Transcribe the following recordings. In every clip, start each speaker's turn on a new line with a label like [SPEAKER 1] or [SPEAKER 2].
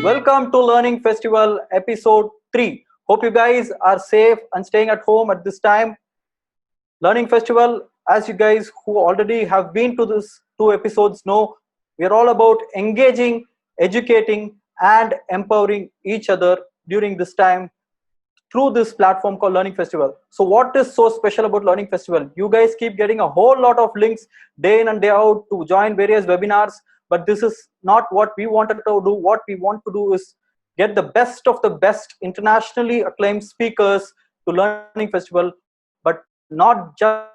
[SPEAKER 1] Welcome to Learning Festival episode 3. Hope you guys are safe and staying at home at this time. Learning Festival, as you guys who already have been to this 2 episodes know, we are all about engaging, educating, and empowering each other during this time through this platform called Learning Festival. So what is so special about Learning Festival? You guys keep getting a whole lot of links day in and day out to join various webinars, but this is not what we wanted to do. What we want to do is get the best of the best internationally acclaimed speakers to Learning Festival, but not just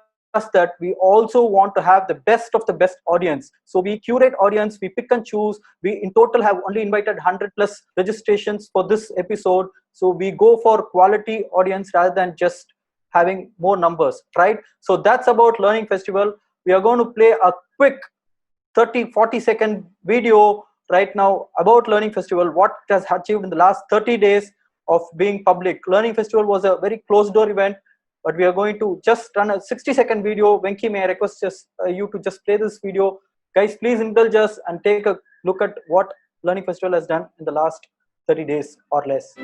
[SPEAKER 1] that, we also want to have the best of the best audience. So we curate audience, we pick and choose. We in total have only invited 100 plus registrations for this episode. So we go for quality audience rather than just having more numbers, right? So that's about Learning Festival. We are going to play a quick 30-40 second video right now about Learning Festival, what it has achieved in the last 30 days of being public. Learning Festival was a very closed door event, but we are going to just run a 60-second video. Venki, may I request you to just play this video? Guys, please indulge us and take a look at what Learning Festival has done in the last 30 days or less.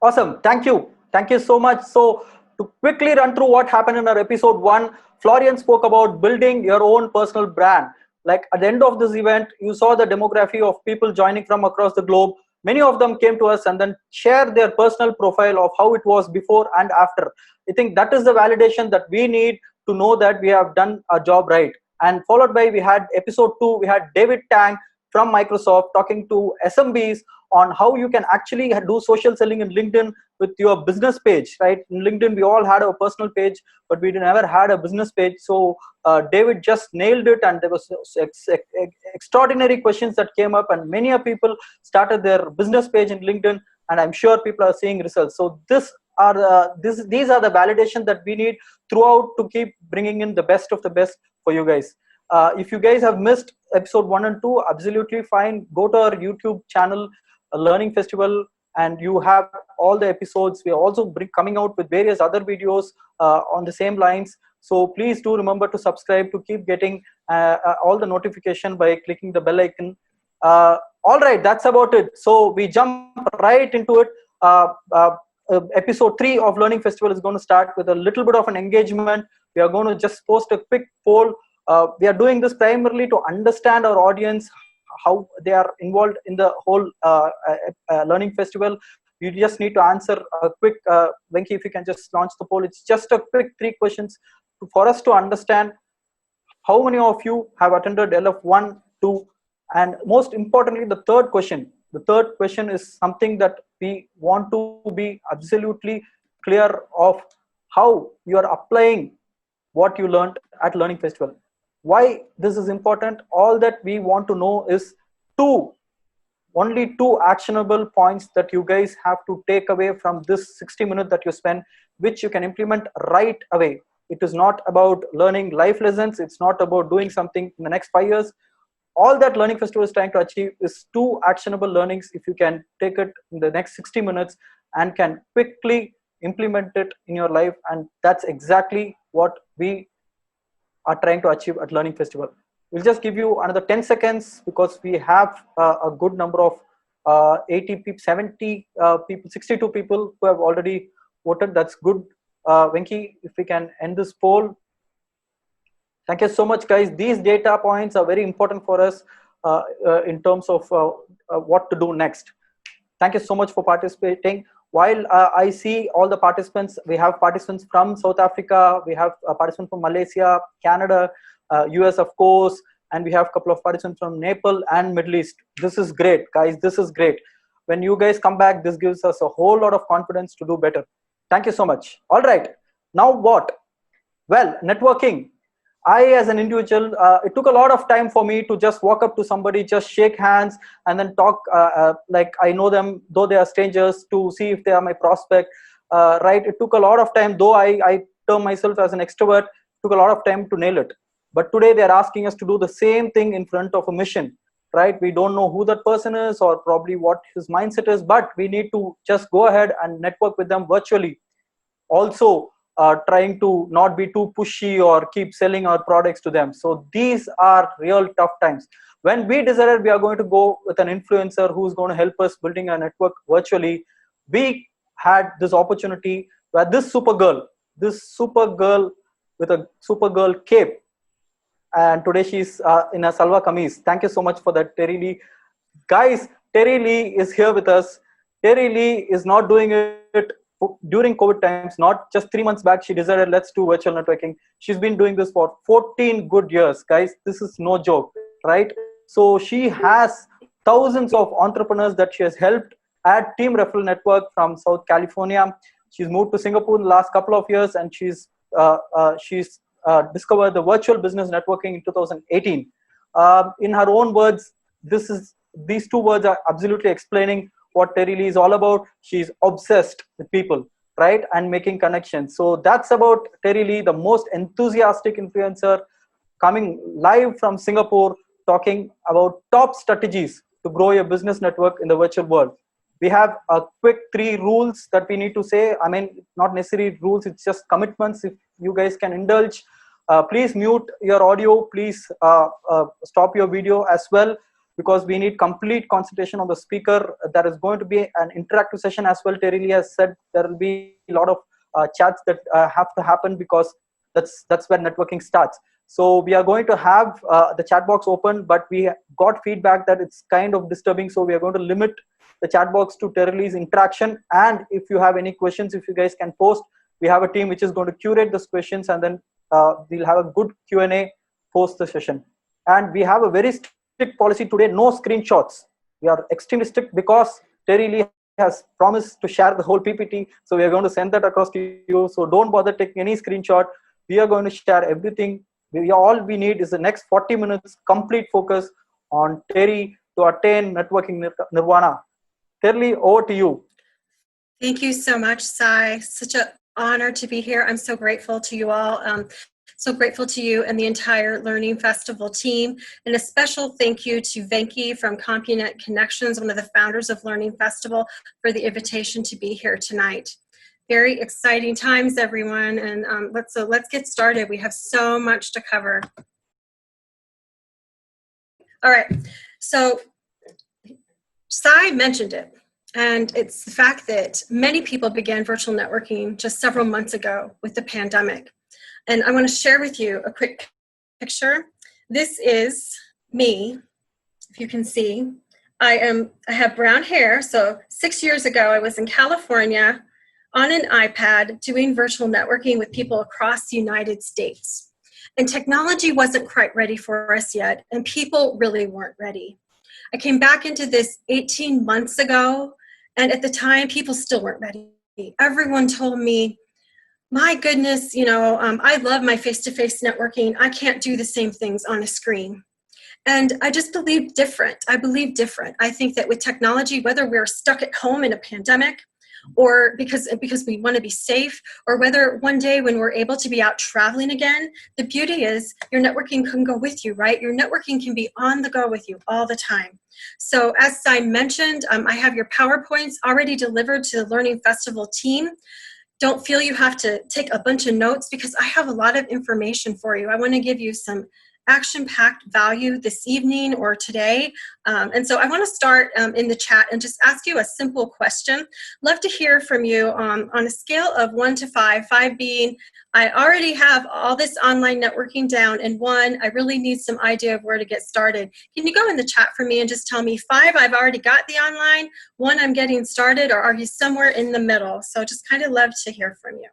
[SPEAKER 1] Awesome. Thank you. Thank you so much. So to quickly run through what happened in our episode 1, Florian spoke about building your own personal brand. Like at the end of this event, you saw the demography of people joining from across the globe. Many of them came to us and then shared their personal profile of how it was before and after. I think that is the validation that we need to know that we have done our job right. And followed by, we had episode 2, we had David Tang from Microsoft talking to SMBs on how you can actually do social selling in LinkedIn with your business page, right? In LinkedIn, we all had a personal page, but we never had a business page. So David just nailed it, and there was extraordinary questions that came up, and many people started their business page in LinkedIn, and I'm sure people are seeing results. So these are the validation that we need throughout to keep bringing in the best of the best for you guys. If you guys have missed episode 1 and 2, absolutely fine. Go to our YouTube channel, Learning Festival, and you have all the episodes. We are also coming out with various other videos on the same lines. So please do remember to subscribe to keep getting all the notification by clicking the bell icon. All right, that's about it. So we jump right into it. Episode 3 of Learning Festival is going to start with a little bit of an engagement. We are going to just post a quick poll. We are doing this primarily to understand our audience, how they are involved in the whole Learning Festival. You just need to answer a quick, Venki, if you can just launch the poll. It's just a quick 3 questions for us to understand how many of you have attended LF1, 2, and most importantly, the third question. The third question is something that we want to be absolutely clear of, how you are applying what you learned at Learning Festival. Why this is important? All that we want to know is only two actionable points that you guys have to take away from this 60 minutes that you spend, which you can implement right away. It is not about learning life lessons. It's not about doing something in the next 5 years. All that Learning Festival is trying to achieve is 2 actionable learnings. If you can take it in the next 60 minutes and can quickly implement it in your life, and that's exactly what we are trying to achieve at Learning Festival. We'll just give you another 10 seconds because we have a good number of 80 people, 70 people, 62 people who have already voted. That's good. Venki, if we can end this poll. Thank you so much, guys. These data points are very important for us in terms of what to do next. Thank you so much for participating. while I see all the participants, we have participants from South Africa, we have participants from Malaysia, Canada, US, of course, and we have a couple of participants from Nepal and Middle East. This is great, guys. This is great. When you guys come back, this gives us a whole lot of confidence to do better. Thank you so much. All right. Now what? Well, networking. I, as an individual, it took a lot of time for me to just walk up to somebody, just shake hands, and then talk like I know them, though they are strangers, to see if they are my prospect. Right? It took a lot of time, though I term myself as an extrovert. It took a lot of time to nail it. But today they are asking us to do the same thing in front of a mission. Right? We don't know who that person is or probably what his mindset is, but we need to just go ahead and network with them virtually. Also, trying to not be too pushy or keep selling our products to them. So these are real tough times. When we decided we are going to go with an influencer who's going to help us building a network virtually, we had this opportunity where this supergirl with a supergirl cape, and today she's in a salwa kameez. Thank you so much for that, Terilee. Guys, Terilee is here with us. Terilee is not doing it during COVID times, not just 3 months back. She decided, let's do virtual networking. She's been doing this for 14 good years, guys. This is no joke, right? So she has thousands of entrepreneurs that she has helped at Team Referral Network from South California. She's moved to Singapore in the last couple of years, and she's discovered the virtual business networking in 2018. In her own words, these two words are absolutely explaining what Terilee is all about. She's obsessed with people, right, and making connections. So that's about Terilee, the most enthusiastic influencer, coming live from Singapore, talking about top strategies to grow your business network in the virtual world. We have a quick 3 rules that we need to say. I mean, not necessarily rules, it's just commitments. If you guys can indulge, please mute your audio, please stop your video as well, because we need complete concentration on the speaker. There is going to be an interactive session as well. Terilee has said there will be a lot of chats that have to happen, because that's where networking starts. So we are going to have the chat box open, but we got feedback that it's kind of disturbing. So we are going to limit the chat box to Terilee's interaction. And if you have any questions, if you guys can post, we have a team which is going to curate those questions, and then we'll have a good Q&A post the session. And we have a very strict policy today: no screenshots. We are extremely strict because Terilee has promised to share the whole PPT. So we are going to send that across to you. So don't bother taking any screenshot. We are going to share everything. All we need is the next 40 minutes complete focus on Terilee to attain networking nirvana. Terilee, over to you.
[SPEAKER 2] Thank you so much, Sai. Such an honor to be here. I'm so grateful to you all. So grateful to you and the entire Learning Festival team. And a special thank you to Venki from CompuNet Connections, one of the founders of Learning Festival, for the invitation to be here tonight. Very exciting times, everyone. And let's get started. We have so much to cover. All right. So Sai mentioned it. And it's the fact that many people began virtual networking just several months ago with the pandemic. And I want to share with you a quick picture. This is me, if you can see. I have brown hair. So 6 years ago, I was in California on an iPad doing virtual networking with people across the United States. And technology wasn't quite ready for us yet, and people really weren't ready. I came back into this 18 months ago, and at the time, people still weren't ready. Everyone told me, my goodness, I love my face-to-face networking. I can't do the same things on a screen. And I just believe different. I believe different. I think that with technology, whether we're stuck at home in a pandemic, or because we want to be safe, or whether one day when we're able to be out traveling again, the beauty is your networking can go with you, right? Your networking can be on the go with you all the time. So as I mentioned, I have your PowerPoints already delivered to the Learning Festival team. Don't feel you have to take a bunch of notes, because I have a lot of information for you. I want to give you some action-packed value this evening or today. And so I want to start in the chat and just ask you a simple question. Love to hear from you on a scale of 1 to 5, 5 being I already have all this online networking down, and 1, I really need some idea of where to get started. Can you go in the chat for me and just tell me 5, I've already got the online, 1, I'm getting started, or are you somewhere in the middle? So just kind of love to hear from you.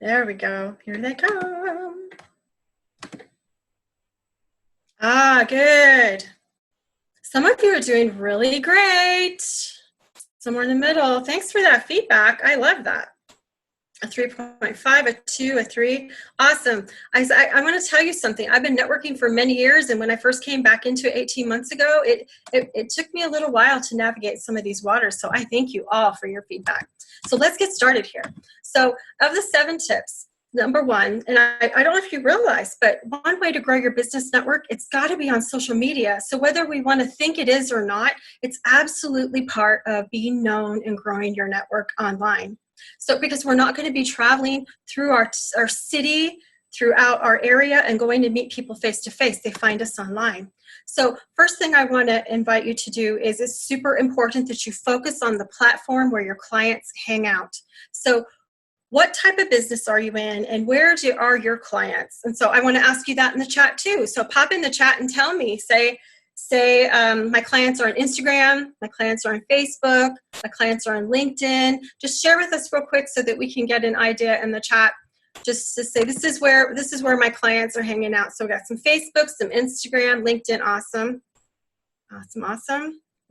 [SPEAKER 2] There we go. Here they come. Ah, good. Some of you are doing really great. Somewhere in the middle. Thanks for that feedback. I love that. A 3.5, a 2, a 3. Awesome. I want to tell you something. I've been networking for many years, and when I first came back into it 18 months ago, it took me a little while to navigate some of these waters. So I thank you all for your feedback. So let's get started here. So of the 7 tips, number 1, and I don't know if you realize, but one way to grow your business network, it's got to be on social media. So whether we want to think it is or not, it's absolutely part of being known and growing your network online. So because we're not going to be traveling through our city, throughout our area and going to meet people face to face, they find us online. So first thing I want to invite you to do is it's super important that you focus on the platform where your clients hang out. So what type of business are you in, and where are your clients? And so I want to ask you that in the chat too. So pop in the chat and tell me, say my clients are on Instagram, my clients are on Facebook, my clients are on LinkedIn. Just share with us real quick so that we can get an idea in the chat. Just to say this is where my clients are hanging out. So we got some Facebook, some Instagram, LinkedIn. Awesome.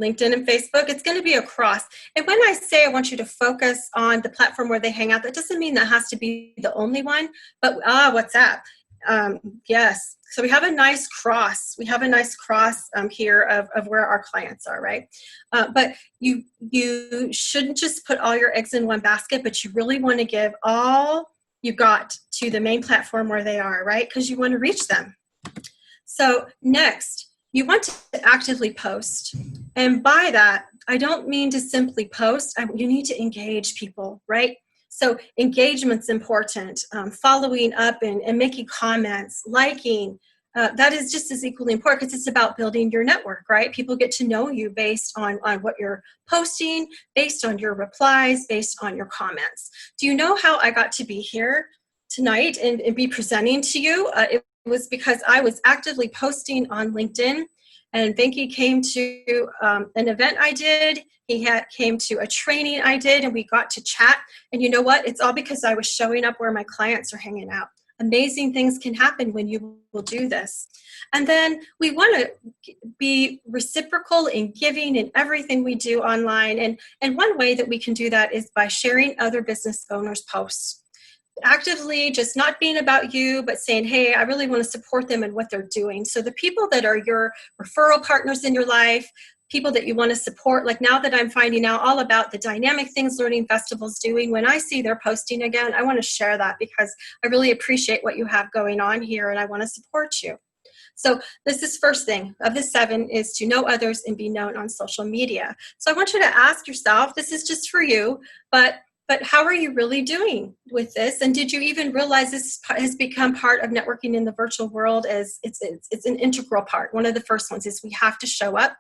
[SPEAKER 2] LinkedIn and Facebook, it's going to be across. And when I say I want you to focus on the platform where they hang out, that doesn't mean that has to be the only one, but WhatsApp. Yes. So we have a nice cross. We have a nice cross here of where our clients are, right? But you shouldn't just put all your eggs in one basket, but you really want to give all you got to the main platform where they are, right? Because you want to reach them. So next, you want to actively post. And by that, I don't mean to simply post. You need to engage people, right? So engagement's important. Following up and making comments, liking, that is just as equally important because it's about building your network, right? People get to know you based on what you're posting, based on your replies, based on your comments. Do you know how I got to be here tonight and be presenting to you? It was because I was actively posting on LinkedIn, and Venki came to an event I did. He came to a training I did, and we got to chat. And you know what? It's all because I was showing up where my clients are hanging out. Amazing things can happen when you will do this. And then we want to be reciprocal in giving in everything we do online. And one way that we can do that is by sharing other business owners' posts. Actively just not being about you, but saying, hey, I really want to support them and what they're doing. So the people that are your referral partners in your life, people that you want to support, like now that I'm finding out all about the Dynamic Things Learning Festival's doing, when I see they're posting again, I want to share that because I really appreciate what you have going on here and I want to support you. So this is first thing of the 7 is to know others and be known on social media. So I want you to ask yourself, this is just for you, but how are you really doing with this? And did you even realize this has become part of networking in the virtual world as it's an integral part? One of the first ones is we have to show up.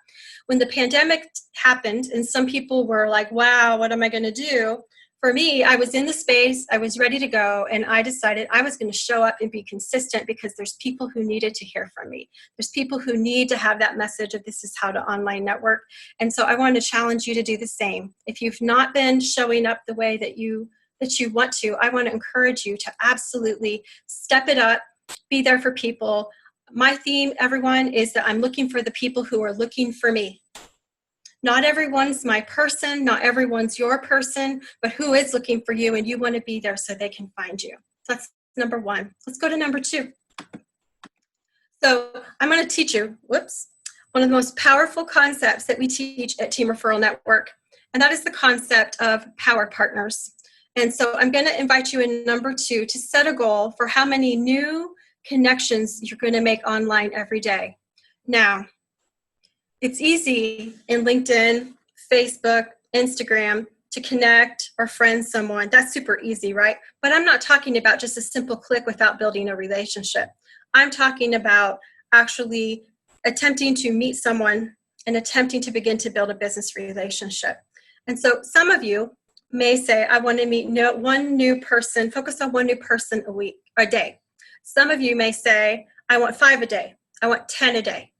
[SPEAKER 2] When the pandemic happened and some people were like, wow, what am I going to do? For me, I was in the space, I was ready to go, and I decided I was going to show up and be consistent because there's people who needed to hear from me. There's people who need to have that message of this is how to online network. And so I want to challenge you to do the same. If you've not been showing up the way that you want to, I want to encourage you to absolutely step it up, be there for people. My theme, everyone, is that I'm looking for the people who are looking for me. Not everyone's my person, not everyone's your person, but who is looking for you, and you want to be there so they can find you. So that's number 1. Let's go to number 2. So I'm going to teach you, one of the most powerful concepts that we teach at Team Referral Network, and that is the concept of power partners. And so I'm going to invite you in number 2 to set a goal for how many new connections you're going to make online every day. Now, it's easy in LinkedIn, Facebook, Instagram to connect or friend someone, that's super easy, right? But I'm not talking about just a simple click without building a relationship. I'm talking about actually attempting to meet someone and attempting to begin to build a business relationship. And so some of you may say, I want to meet one new person, focus on one new person a day. Some of you may say, I want 5 a day. I want 10 a day.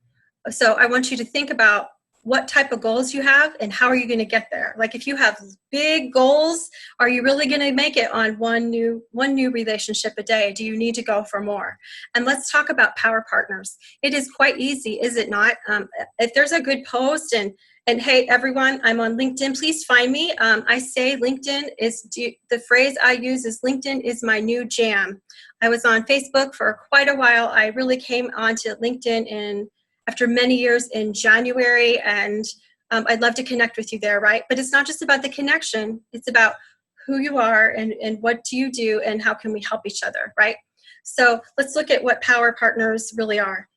[SPEAKER 2] So I want you to think about what type of goals you have and how are you going to get there. Like if you have big goals, are you really going to make it on one new relationship a day? Do you need to go for more? And let's talk about power partners. It is quite easy, is it not? If there's a good post and hey, everyone, I'm on LinkedIn. Please find me. I say LinkedIn the phrase I use is LinkedIn is my new jam. I was on Facebook for quite a while. I really came onto LinkedIn after many years in January, and I'd love to connect with you there, right? But it's not just about the connection. It's about who you are and what do you do and how can we help each other, right? So let's look at what power partners really are.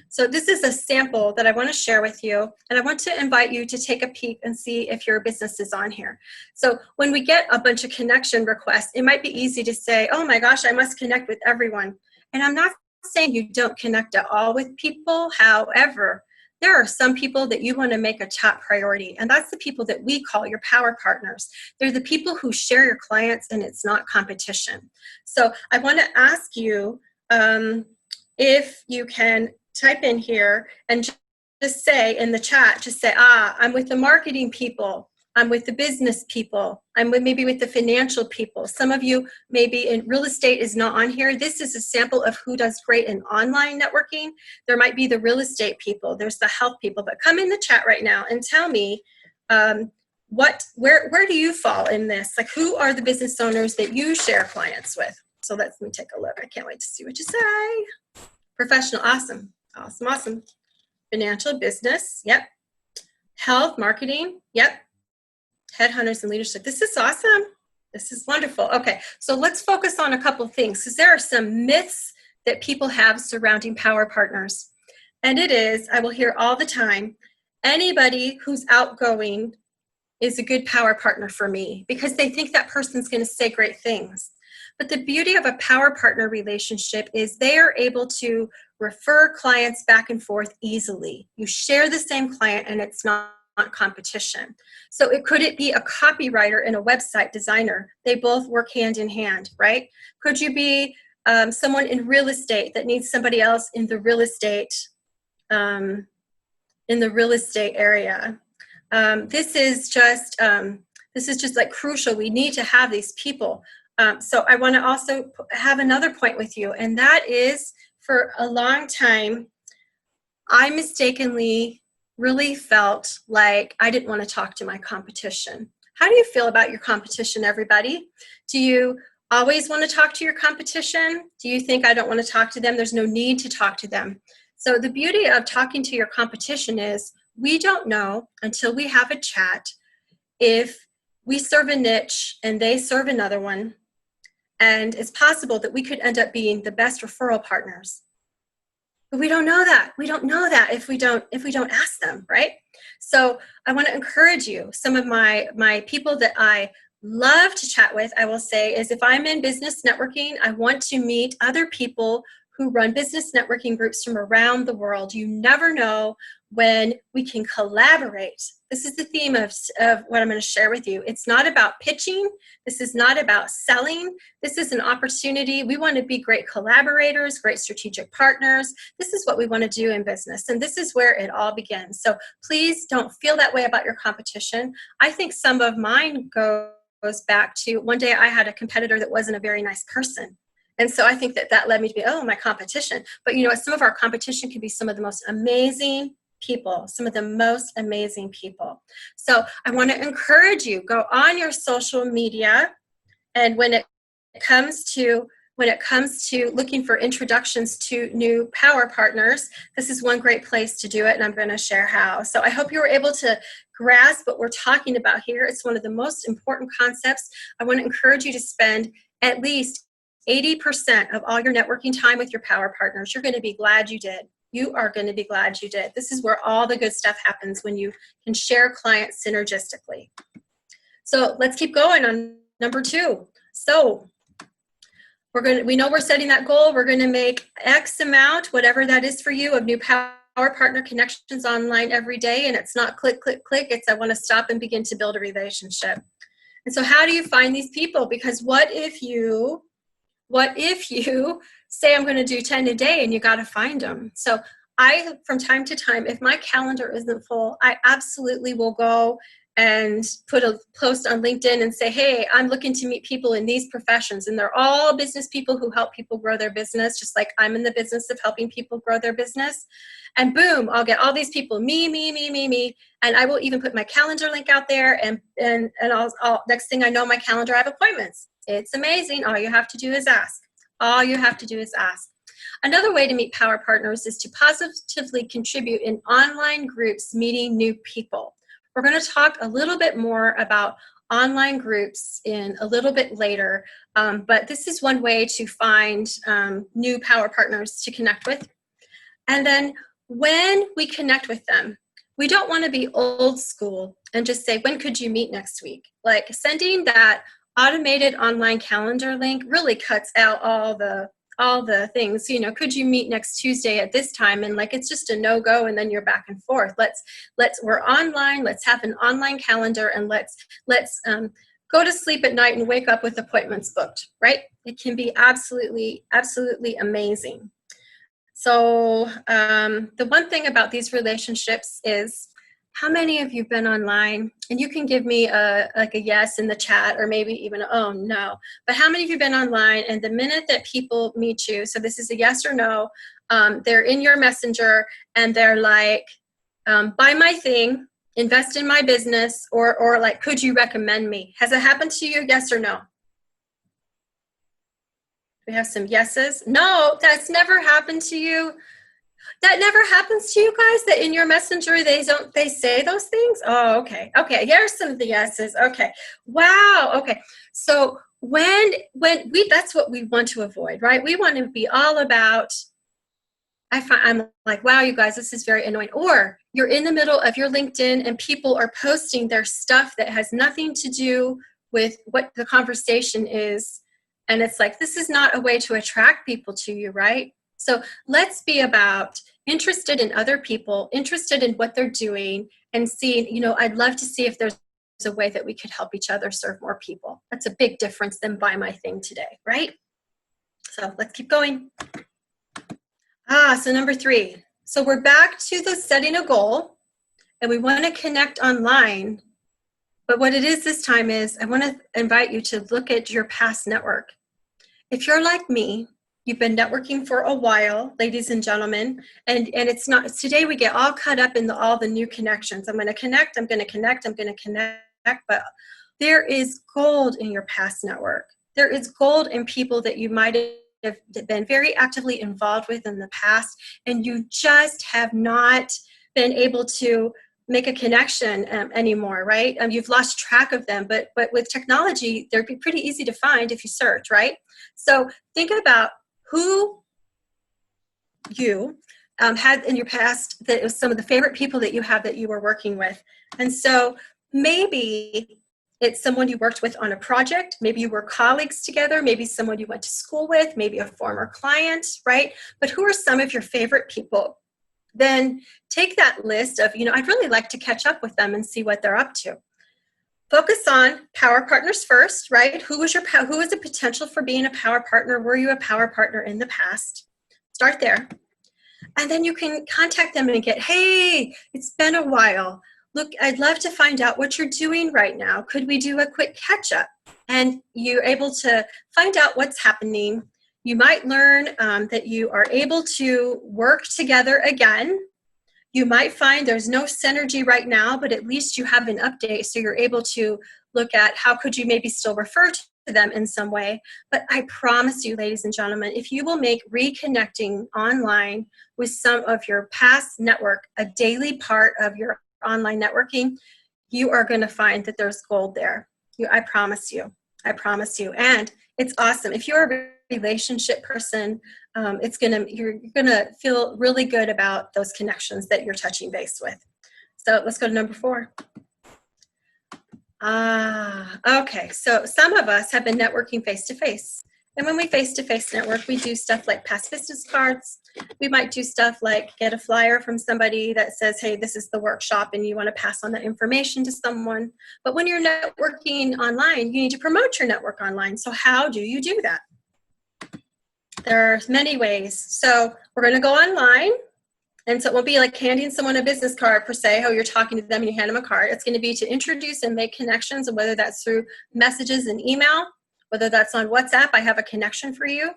[SPEAKER 2] So this is a sample that I want to share with you, and I want to invite you to take a peek and see if your business is on here. So when we get a bunch of connection requests, it might be easy to say, oh my gosh, I must connect with everyone. And I'm not saying you don't connect at all with people. However, there are some people that you want to make a top priority, and that's the people that we call your power partners. They're the people who share your clients, and it's not competition. So I want to ask you if you can type in here and just say in the chat, I'm with the marketing people. I'm with the business people. I'm maybe with the financial people. Some of you maybe in real estate is not on here. This is a sample of who does great in online networking. There might be the real estate people. There's the health people. But come in the chat right now and tell me where do you fall in this? Like who are the business owners that you share clients with? So let me take a look. I can't wait to see what you say. Professional, awesome. Awesome. Financial, business, yep. Health, marketing, yep. Headhunters and leadership. This is awesome. This is wonderful. Okay, so let's focus on a couple of things because there are some myths that people have surrounding power partners. And it is, I will hear all the time, anybody who's outgoing is a good power partner for me because they think that person's going to say great things. But the beauty of a power partner relationship is they are able to refer clients back and forth easily. You share the same client and it's not competition. So could it be a copywriter and a website designer? They both work hand in hand, right? Could you be someone in real estate that needs somebody else in the real estate area? This is just like crucial. We need to have these people. So I want to also have another point with you, and that is for a long time, I mistakenly really felt like I didn't want to talk to my competition. How do you feel about your competition, everybody? Do you always want to talk to your competition? Do you think I don't want to talk to them? There's no need to talk to them. So the beauty of talking to your competition is we don't know until we have a chat if we serve a niche and they serve another one. And it's possible that we could end up being the best referral partners. But we don't know that. We don't know that if we don't ask them, right? So I want to encourage you. Some of my people that I love to chat with, I will say, is if I'm in business networking, I want to meet other people who run business networking groups from around the world. You never know when we can collaborate. This is the theme of what I'm going to share with you. It's not about pitching. This is not about selling. This is an opportunity. We want to be great collaborators, great strategic partners. This is what we want to do in business. And this is where it all begins. So please don't feel that way about your competition. I think some of mine goes back to one day I had a competitor that wasn't a very nice person. And so I think that led me to be, my competition. But you know what? Some of our competition can be some of the most amazing people, some of the most amazing people. So I want to encourage you, go on your social media. And when it comes to looking for introductions to new power partners, this is one great place to do it. And I'm going to share how. So I hope you were able to grasp what we're talking about here. It's one of the most important concepts. I want to encourage you to spend at least 80% of all your networking time with your power partners. You're going to be glad you did. You are going to be glad you did. This is where all the good stuff happens when you can share clients synergistically. So let's keep going on number 2. So we know we're setting that goal. We're going to make X amount, whatever that is for you, of new power partner connections online every day. And it's not click, click, click. It's I want to stop and begin to build a relationship. And so how do you find these people? Because what if you say I'm going to do 10 a day and you got to find them? So I, from time to time, if my calendar isn't full, I absolutely will go and put a post on LinkedIn and say, hey, I'm looking to meet people in these professions. And they're all business people who help people grow their business, just like I'm in the business of helping people grow their business. And boom, I'll get all these people, me. And I will even put my calendar link out there. And I'll next thing I know, my calendar, I have appointments. It's amazing. All you have to do is ask. All you have to do is ask. Another way to meet power partners is to positively contribute in online groups, meeting new people. We're going to talk a little bit more about online groups in a little bit later, but this is one way to find new power partners to connect with. And then when we connect with them, we don't want to be old school and just say, when could you meet next week? Like sending that automated online calendar link really cuts out all the things, you know, could you meet next Tuesday at this time? And like, it's just a no-go, and then you're back and forth. We're online, let's have an online calendar, and let's go to sleep at night and wake up with appointments booked, right? It can be absolutely amazing. So the one thing about these relationships is, how many of you have been online? And you can give me a yes in the chat, or maybe even oh no. But how many of you have been online, and the minute that people meet you, so this is a yes or no, they're in your messenger and they're like, buy my thing, invest in my business, or like, could you recommend me? Has it happened to you, yes or no? We have some yeses. No, that's never happened to you. That never happens to you guys, that in your messenger they say those things? Oh, okay. Here's some of the yeses. Okay. Wow. Okay. So when that's what we want to avoid, right? We want to be all about, I'm like, wow, you guys, this is very annoying. Or you're in the middle of your LinkedIn and people are posting their stuff that has nothing to do with what the conversation is. And it's like, this is not a way to attract people to you, right? So let's be about interested in other people, interested in what they're doing, and seeing, you know, I'd love to see if there's a way that we could help each other serve more people. That's a big difference than buy my thing today, right? So let's keep going. So number 3. So we're back to the setting a goal, and we want to connect online. But what it is this time is, I want to invite you to look at your past network. If you're like me, you've been networking for a while, ladies and gentlemen, and it's not, today we get all caught up in all the new connections. I'm going to connect, but there is gold in your past network. There is gold in people that you might have been very actively involved with in the past, and you just have not been able to make a connection anymore, right? You've lost track of them, but with technology, they'd be pretty easy to find if you search, right? So think about who you had in your past that was some of the favorite people that you have that you were working with. And so maybe it's someone you worked with on a project, maybe you were colleagues together, maybe someone you went to school with, maybe a former client, right? But who are some of your favorite people? Then take that list of, you know, I'd really like to catch up with them and see what they're up to. Focus on power partners first, right? Who was the potential for being a power partner? Were you a power partner in the past? Start there. And then you can contact them and get, hey, it's been a while. Look, I'd love to find out what you're doing right now. Could we do a quick catch up? And you're able to find out what's happening. You might learn that you are able to work together again. You might find there's no synergy right now, but at least you have an update, so you're able to look at how could you maybe still refer to them in some way. But I promise you, ladies and gentlemen, if you will make reconnecting online with some of your past network a daily part of your online networking, you are going to find that there's gold there. I promise you. And it's awesome. If you're a relationship person, you're gonna feel really good about those connections that you're touching base with. So let's go to number 4. Okay. So some of us have been networking face-to-face. And when we face-to-face network, we do stuff like pass business cards. We might do stuff like get a flyer from somebody that says, hey, this is the workshop, and you want to pass on that information to someone. But when you're networking online, you need to promote your network online. So how do you do that? There are many ways. So we're going to go online. And so it won't be like handing someone a business card per se, how you're talking to them and you hand them a card. It's going to be to introduce and make connections, and whether that's through messages and email, whether that's on WhatsApp, I have a connection for you.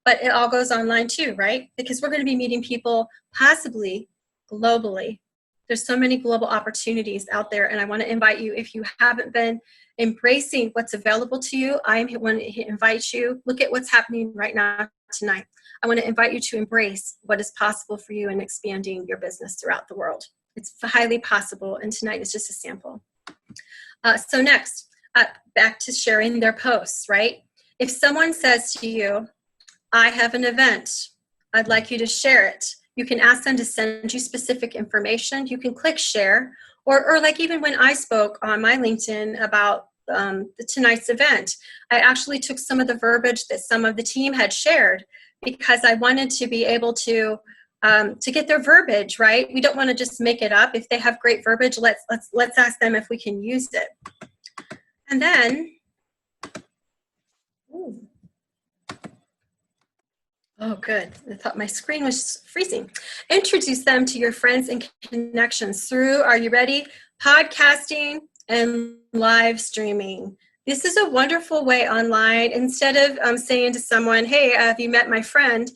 [SPEAKER 2] But it all goes online too, right? Because we're going to be meeting people possibly globally. There's so many global opportunities out there. And I want to invite you, if you haven't been embracing what's available to you, I want to invite you, look at what's happening right now tonight. I want to invite you to embrace what is possible for you in expanding your business throughout the world. It's highly possible, and tonight is just a sample. So next, back to sharing their posts, right? If someone says to you, I have an event, I'd like you to share it. You can ask them to send you specific information. You can click share, or like even when I spoke on my LinkedIn about tonight's event, I actually took some of the verbiage that some of the team had shared, because I wanted to be able to get their verbiage right. We don't want to just make it up. If they have great verbiage, let's ask them if we can use it. And then, oh good, I thought my screen was freezing. Introduce them to your friends and connections through, are you ready? Podcasting and live streaming. This is a wonderful way online. Instead of saying to someone, hey, have you met my friend?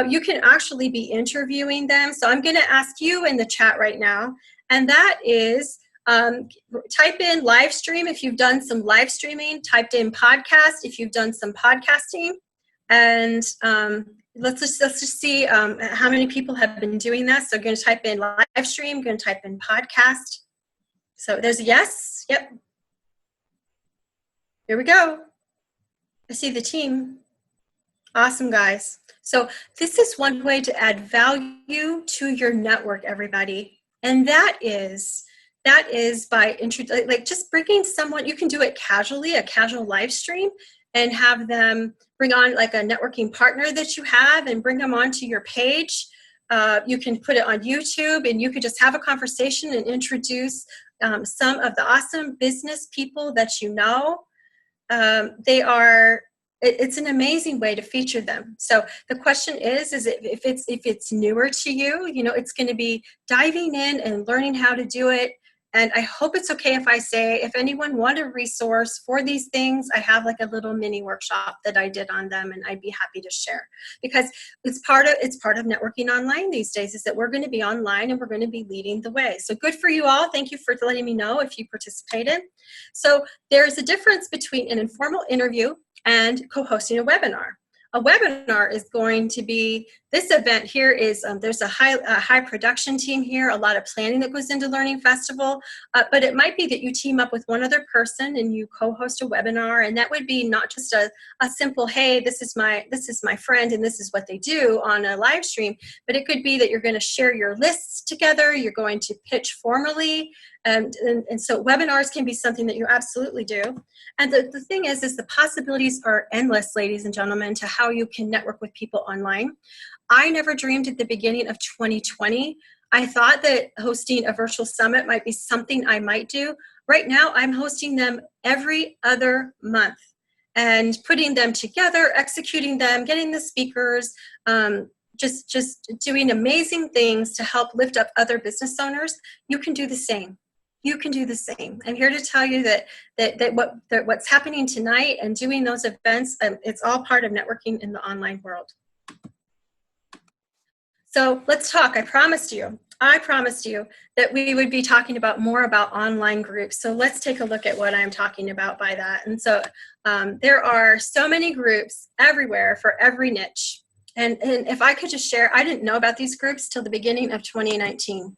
[SPEAKER 2] You can actually be interviewing them. So I'm going to ask you in the chat right now, and that is type in live stream if you've done some live streaming, typed in podcast if you've done some podcasting, and let's just see how many people have been doing that. So I'm going to type in live stream, I'm going to type in podcast. So there's a yes, yep. Here we go. I see the team. Awesome, guys. So this is one way to add value to your network, everybody. And that is by just bringing someone. You can do it casually, a casual live stream, and have them bring on like a networking partner that you have and bring them onto your page. You can put it on YouTube, and you could just have a conversation and introduce some of the awesome business people that you know. It's an amazing way to feature them. So the question is if it's newer to you, it's going to be diving in and learning how to do it. And I hope it's okay if I say, if anyone want a resource for these things, I have like a little mini workshop that I did on them, and I'd be happy to share, because it's part of networking online these days, is that we're going to be online and we're going to be leading the way. So good for you all. Thank you for letting me know if you participated. So there's a difference between an informal interview and co-hosting a webinar. A webinar is going to be, this event here is, there's a high production team here, a lot of planning that goes into Learning Festival, but it might be that you team up with one other person and you co-host a webinar, and that would be not just a simple, hey, this is my friend and this is what they do on a live stream, but it could be that you're going to share your lists together, you're going to pitch formally, and so webinars can be something that you absolutely do. And the thing is the possibilities are endless, ladies and gentlemen, to how you can network with people online. I never dreamed at the beginning of 2020. I thought that hosting a virtual summit might be something I might do. Right now, I'm hosting them every other month and putting them together, executing them, getting the speakers, just doing amazing things to help lift up other business owners. You can do the same. You can do the same. I'm here to tell you that what's happening tonight and doing those events, it's all part of networking in the online world. So let's talk. I promised you that we would be talking about more about online groups. So let's take a look at what I'm talking about by that. And so there are so many groups everywhere for every niche. And if I could just share, I didn't know about these groups till the beginning of 2019.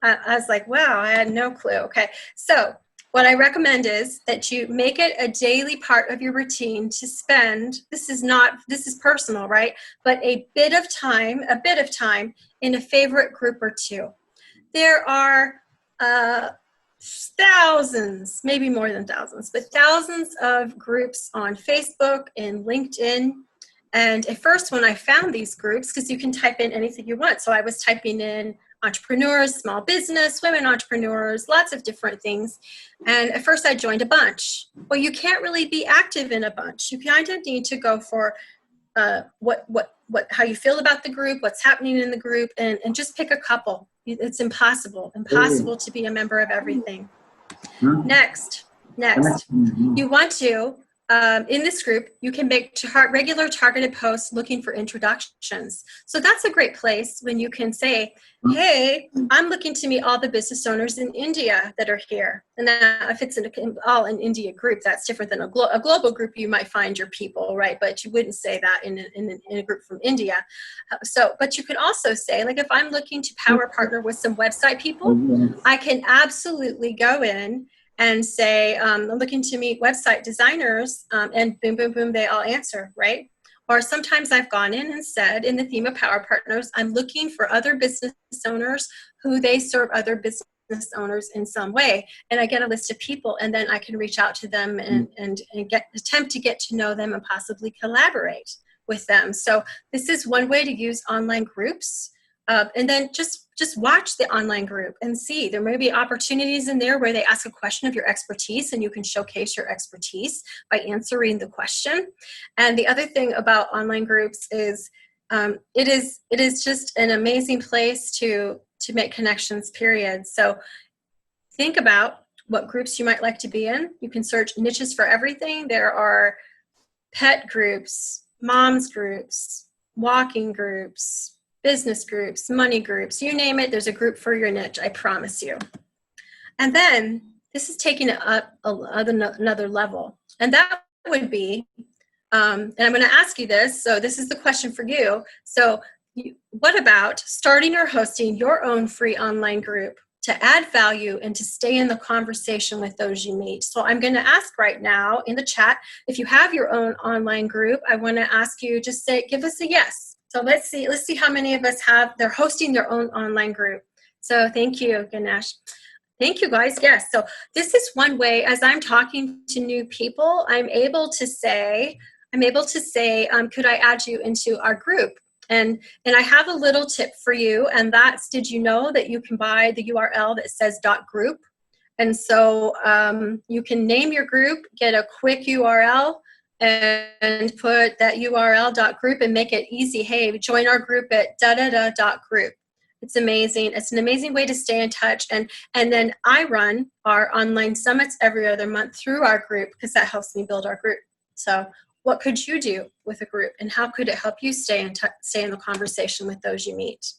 [SPEAKER 2] I was like, wow, I had no clue. Okay, so what I recommend is that you make it a daily part of your routine to spend, this is personal, right? But a bit of time in a favorite group or two. There are thousands, maybe more than thousands, but thousands of groups on Facebook and LinkedIn. And at first, when I found these groups, because you can type in anything you want. So I was typing in entrepreneurs, small business, women entrepreneurs, lots of different things. And at first I joined a bunch. Well, you can't really be active in a bunch. You kind of need to go for how you feel about the group, what's happening in the group, and just pick a couple. It's impossible to be a member of everything. Next, you want to, in this group, you can make regular targeted posts looking for introductions. So that's a great place when you can say, hey, I'm looking to meet all the business owners in India that are here. And then if it's all an India group, that's different than a global group. You might find your people, right? But you wouldn't say that in a group from India. But you could also say, like, if I'm looking to power partner with some website people, I can absolutely go in and say, I'm looking to meet website designers, and boom, boom, boom, they all answer, right? Or sometimes I've gone in and said, in the theme of Power Partners, I'm looking for other business owners who they serve other business owners in some way. And I get a list of people, and then I can reach out to them and attempt to get to know them and possibly collaborate with them. So this is one way to use online groups. And then just watch the online group and see. There may be opportunities in there where they ask a question of your expertise, and you can showcase your expertise by answering the question. And the other thing about online groups is it is just an amazing place to make connections, period. So think about what groups you might like to be in. You can search niches for everything. There are pet groups, moms groups, walking groups, business groups, money groups, you name it, there's a group for your niche, I promise you. And then this is taking it up another level. And that would be, and I'm going to ask you this, so this is the question for you. So what about starting or hosting your own free online group to add value and to stay in the conversation with those you meet? So I'm going to ask right now in the chat, if you have your own online group, I want to ask you, just give us a yes. So let's see how many of us they're hosting their own online group. So thank you, Ganesh. Thank you, guys. Yes. So this is one way, as I'm talking to new people, I'm able to say, could I add you into our group? And I have a little tip for you, and that's, did you know that you can buy the URL that says .group? And so you can name your group, get a quick URL, and put that URL.group and make it easy. Hey, join our group at da-da-da.group. It's amazing. It's an amazing way to stay in touch. And then I run our online summits every other month through our group, because that helps me build our group. So what could you do with a group, and how could it help you stay in the conversation with those you meet?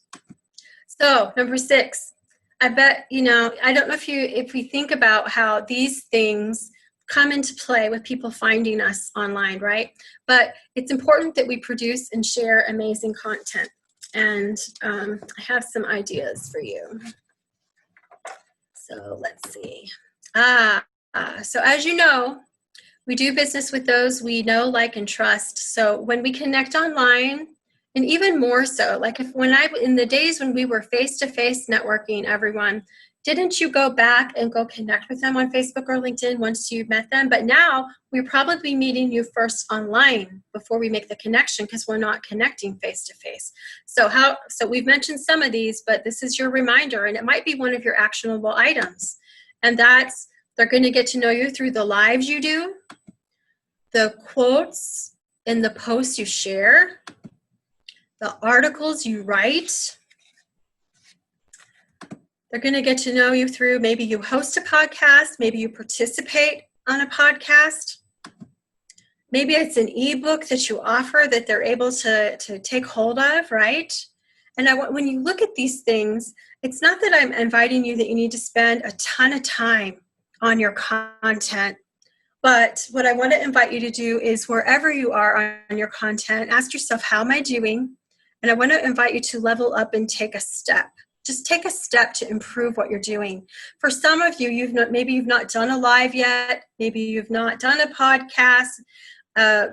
[SPEAKER 2] So number 6, I bet, I don't know if we think about how these things come into play with people finding us online, right? But it's important that we produce and share amazing content. And I have some ideas for you. So let's see. So as you know, we do business with those we know, like, and trust. So when we connect online, and even more so, like in the days when we were face-to-face networking, everyone, didn't you go back and go connect with them on Facebook or LinkedIn once you met them? But now we're probably meeting you first online before we make the connection, because we're not connecting face-to-face. So we've mentioned some of these, but this is your reminder, and it might be one of your actionable items. And that's, they're going to get to know you through the lives you do, the quotes in the posts you share, the articles you write. They're going to get to know you through, maybe you host a podcast, maybe you participate on a podcast. Maybe it's an ebook that you offer that they're able to take hold of, right? And when you look at these things, it's not that I'm inviting you that you need to spend a ton of time on your content. But what I want to invite you to do is, wherever you are on your content, ask yourself, how am I doing? And I want to invite you to level up and take a step. Just take a step to improve what you're doing. For some of you, maybe you've not done a live yet. Maybe you've not done a podcast.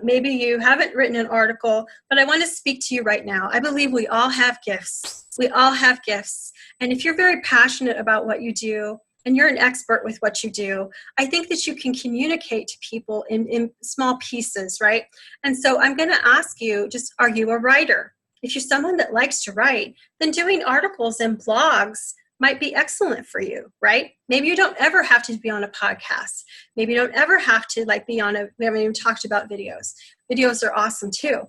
[SPEAKER 2] Maybe you haven't written an article. But I want to speak to you right now. I believe we all have gifts. We all have gifts. And if you're very passionate about what you do, and you're an expert with what you do, I think that you can communicate to people in small pieces, right? And so I'm going to ask you, just, are you a writer? If you're someone that likes to write, then doing articles and blogs might be excellent for you, right? Maybe you don't ever have to be on a podcast. Maybe you don't ever have to be on we haven't even talked about videos. Videos are awesome too.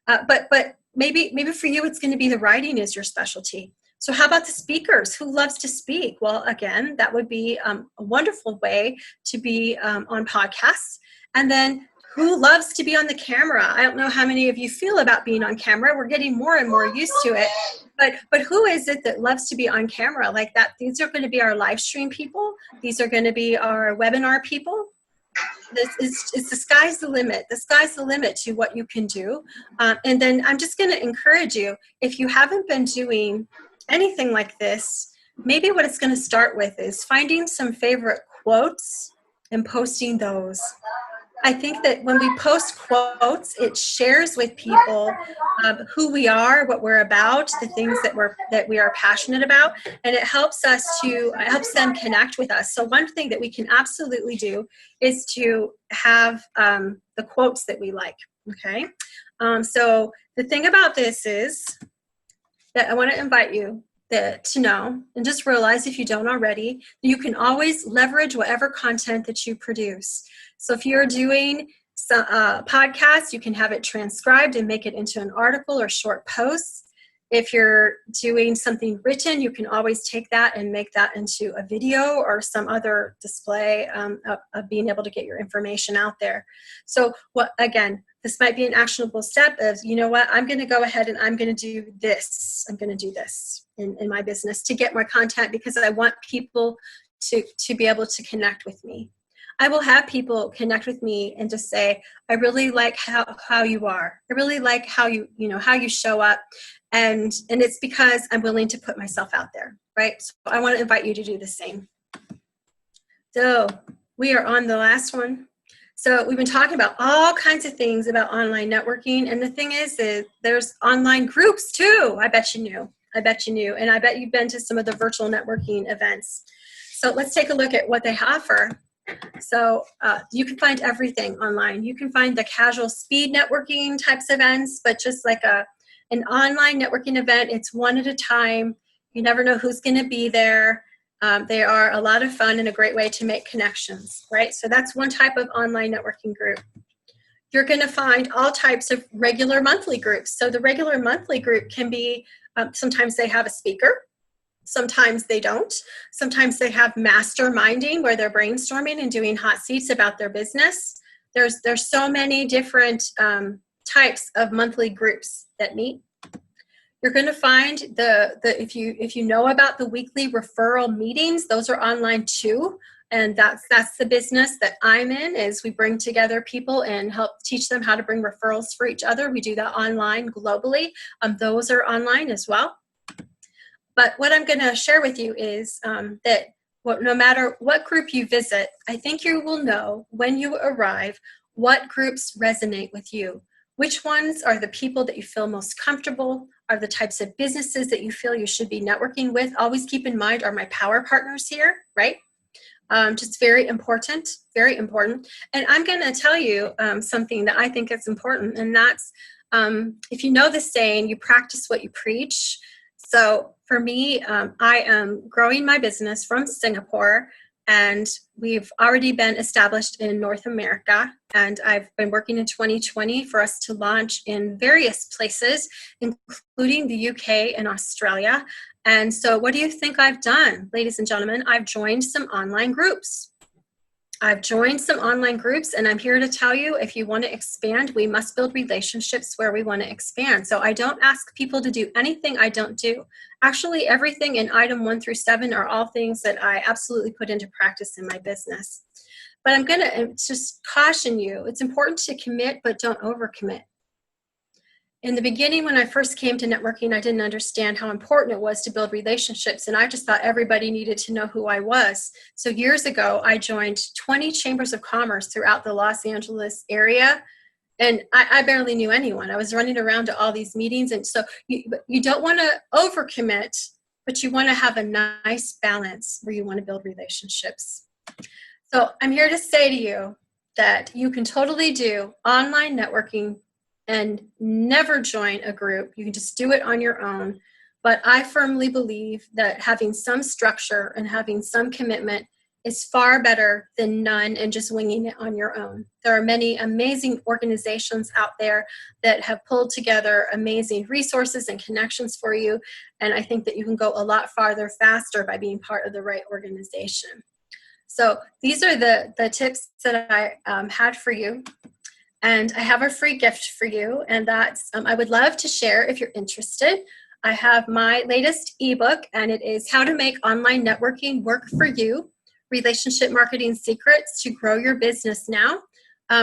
[SPEAKER 2] But maybe for you, it's going to be the writing is your specialty. So how about the speakers? Who loves to speak? Well, again, that would be a wonderful way to be on podcasts. And then who loves to be on the camera? I don't know how many of you feel about being on camera. We're getting more and more used to it. But who is it that loves to be on camera like that? These are going to be our live stream people. These are going to be our webinar people. It's the sky's the limit. The sky's the limit to what you can do. And then I'm just going to encourage you, if you haven't been doing anything like this, maybe what it's going to start with is finding some favorite quotes and posting those. I think that when we post quotes, it shares with people who we are, what we're about, the things that we are passionate about, and it helps them connect with us. So one thing that we can absolutely do is to have the quotes that we like. Okay, so the thing about this is that I want to invite you to know, and just realize if you don't already, you can always leverage whatever content that you produce. So if you're doing some podcasts, you can have it transcribed and make it into an article or short posts. If you're doing something written, you can always take that and make that into a video or some other display of being able to get your information out there. So again, this might be an actionable step of, you know what, I'm going to go ahead and I'm going to do this. I'm going to do this in my business to get more content because I want people to be able to connect with me. I will have people connect with me and just say, I really like how you are. I really like how you show up. And it's because I'm willing to put myself out there, right? So I want to invite you to do the same. So we are on the last one. So we've been talking about all kinds of things about online networking. And the thing is there's online groups too. I bet you knew. And I bet you've been to some of the virtual networking events. So let's take a look at what they offer. So you can find everything online. You can find the casual speed networking types of events, but just like an online networking event, it's one at a time. You never know who's going to be there. They are a lot of fun and a great way to make connections, right? So that's one type of online networking group. You're going to find all types of regular monthly groups. So the regular monthly group can be, sometimes they have a speaker. Sometimes they don't. Sometimes they have masterminding where they're brainstorming and doing hot seats about their business. There's so many different types of monthly groups that meet. You're going to find if you know about the weekly referral meetings, those are online too. And that's the business that I'm in, is we bring together people and help teach them how to bring referrals for each other. We do that online globally. Those are online as well. But what I'm going to share with you is that no matter what group you visit, I think you will know when you arrive what groups resonate with you. Which ones are the people that you feel most comfortable, are the types of businesses that you feel you should be networking with. Always keep in mind, are my power partners here, right? Just very important, very important. And I'm going to tell you something that I think is important, and that's if you know the saying, you practice what you preach. So for me, I am growing my business from Singapore, and we've already been established in North America. And I've been working in 2020 for us to launch in various places, including the UK and Australia. And so what do you think I've done, ladies and gentlemen? I've joined some online groups. And I'm here to tell you, if you want to expand, we must build relationships where we want to expand. So I don't ask people to do anything I don't do. Actually, everything in item 1 through 7 are all things that I absolutely put into practice in my business. But I'm going to just caution you, it's important to commit, but don't overcommit. In the beginning, when I first came to networking, I didn't understand how important it was to build relationships, and I just thought everybody needed to know who I was. So years ago, I joined 20 chambers of commerce throughout the Los Angeles area, and I barely knew anyone. I was running around to all these meetings, and so you don't want to overcommit, but you want to have a nice balance where you want to build relationships. So I'm here to say to you that you can totally do online networking and never join a group. You can just do it on your own. But I firmly believe that having some structure and having some commitment is far better than none and just winging it on your own. There are many amazing organizations out there that have pulled together amazing resources and connections for you. And I think that you can go a lot farther faster by being part of the right organization. So these are the tips that I had for you. And I have a free gift for you. And that's, I would love to share if you're interested. I have my latest ebook, and it is How to Make Online Networking Work for You, Relationship Marketing Secrets to Grow Your Business Now.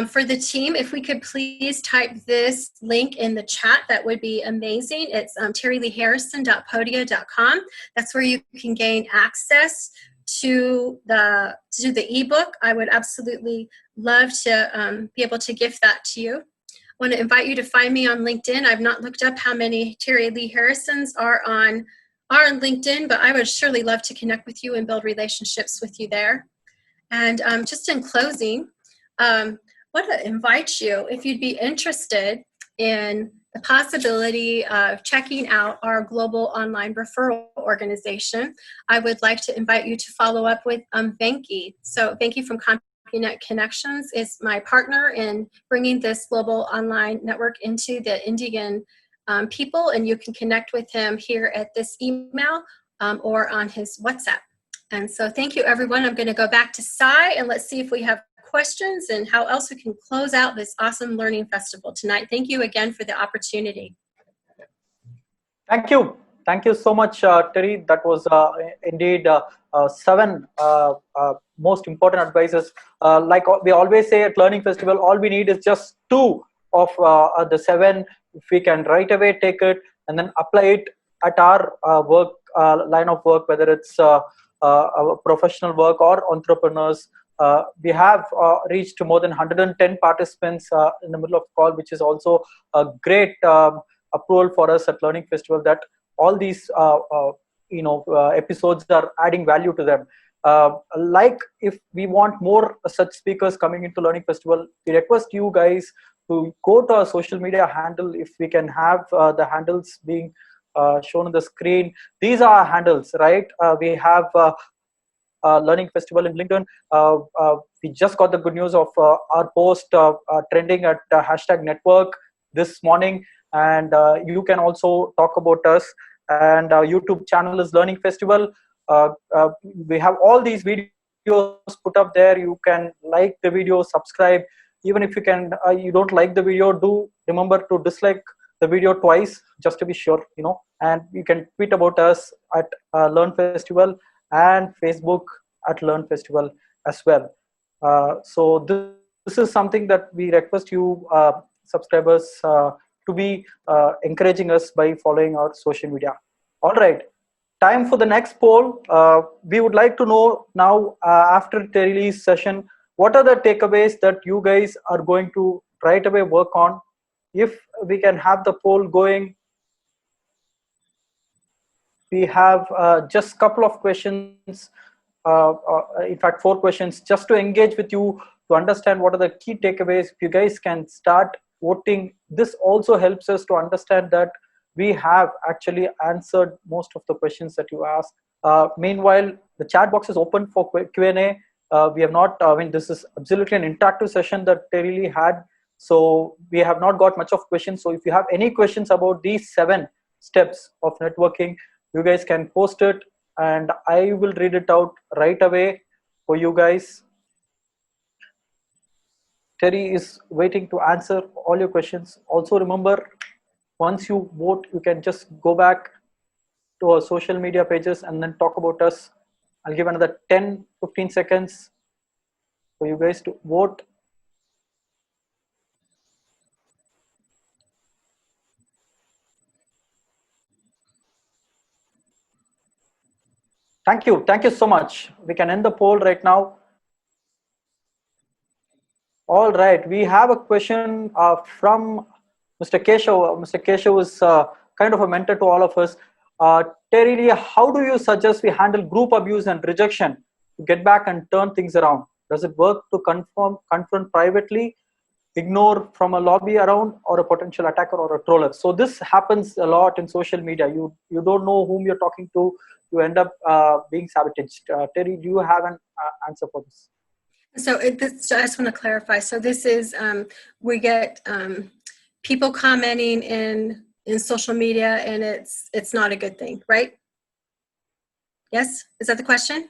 [SPEAKER 2] For the team, if we could please type this link in the chat, that would be amazing. It's terileeharrison.podia.com. That's where you can gain access to the ebook. I would absolutely love to be able to gift that to you. I want to invite you to find me on LinkedIn. I've not looked up how many Terilee Harrisons are on LinkedIn, but I would surely love to connect with you and build relationships with you there. And just in closing, I want to invite you, if you'd be interested in the possibility of checking out our global online referral organization, I would like to invite you to follow up with Venki. So Venki from CompuNet Connections is my partner in bringing this global online network into the Indian people, and you can connect with him here at this email or on his WhatsApp. And so thank you, everyone. I'm going to go back to Sai, and let's see if we have questions and how else we can close out this awesome learning festival tonight. Thank you again for the opportunity.
[SPEAKER 1] Thank you. Thank you so much, Terry. That was indeed 7 most important advices. Like we always say at Learning Festival, all we need is just 2 of the 7. If we can right away take it and then apply it at our work line of work, whether it's professional work or entrepreneurs. We have reached more than 110 participants in the middle of the call, which is also a great approval for us at Learning Festival that all these episodes are adding value to them. Like if we want more such speakers coming into Learning Festival, we request you guys to go to our social media handle. If we can have the handles being shown on the screen. These are our handles, right? We have Learning Festival in LinkedIn. We just got the good news of our post trending at #network this morning, and you can also talk about us. And our YouTube channel is Learning Festival. We have all these videos put up there. You can like the video, subscribe. Even if you don't like the video, do remember to dislike the video twice just to be sure, and you can tweet about us at Learn Festival and Facebook at Learn Festival as well. So this is something that we request you subscribers to be encouraging us by following our social media. All right, time for the next poll. We would like to know now, after Terilee's session, what are the takeaways that you guys are going to right away work on? If we can have the poll going. We have just a couple of questions, in fact 4 questions, just to engage with you, to understand what are the key takeaways. If you guys can start voting, this also helps us to understand that we have actually answered most of the questions that you asked. Meanwhile, the chat box is open for Q&A. We have not, this is absolutely an interactive session that Terilee had, so we have not got much of questions. So if you have any questions about these 7 steps of networking, you guys can post it and I will read it out right away for you guys. Terry is waiting to answer all your questions. Also remember, once you vote, you can just go back to our social media pages and then talk about us. I'll give another 10-15 seconds for you guys to vote. Thank you so much. We can end the poll right now. All right, we have a question from Mr. Keshav. Mr. Keshav is kind of a mentor to all of us. Terilee, how do you suggest we handle group abuse and rejection to get back and turn things around? Does it work to confront privately, ignore from a lobby around, or a potential attacker or a troller? So this happens a lot in social media. You don't know whom you're talking to. You end up being sabotaged. Terry, do you have an answer for this?
[SPEAKER 2] So I just want to clarify. So this is we get people commenting in social media, and it's not a good thing, right? Yes, is that the question?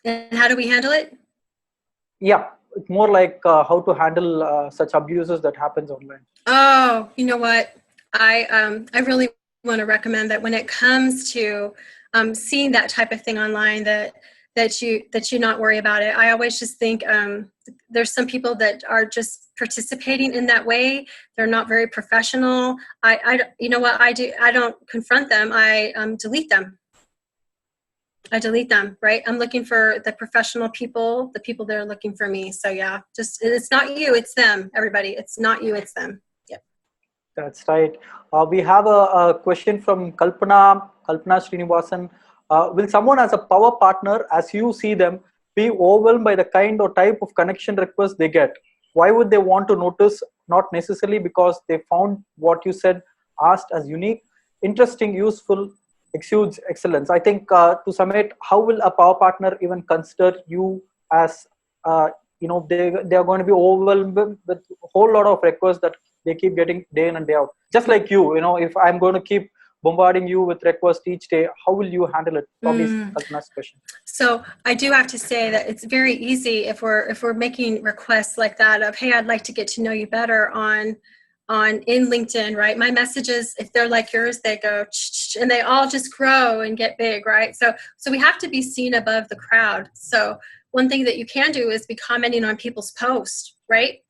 [SPEAKER 2] And how do we handle it?
[SPEAKER 1] Yeah, it's more like how to handle such abuses that happens online.
[SPEAKER 2] Oh, you know what? I really want to recommend that when it comes to seeing that type of thing online, that you not worry about it. I always just think there's some people that are just participating in that way. They're not very professional. You know what I do? I don't confront them. I delete them. I delete them, right? I'm looking for the professional people, the people that are looking for me. So yeah, just, it's not you, it's them, everybody. It's not you, it's them. Yep.
[SPEAKER 1] That's right. We have a question from Kalpana Srinivasan. Will someone as a power partner, as you see them, be overwhelmed by the kind or type of connection requests they get? Why would they want to notice? Not necessarily because they found what you said asked as unique, interesting, useful, exudes excellence. I think to sum it, how will a power partner even consider you as they are going to be overwhelmed with a whole lot of requests that they keep getting day in and day out. Just like you, if I'm going to keep bombarding you with requests each day, how will you handle it? Probably Kalpana's question.
[SPEAKER 2] So I do have to say that it's very easy if we're making requests like that of, hey, I'd like to get to know you better in LinkedIn, right? My messages, if they're like yours, they go and they all just grow and get big, right? So we have to be seen above the crowd. So one thing that you can do is be commenting on people's posts, right?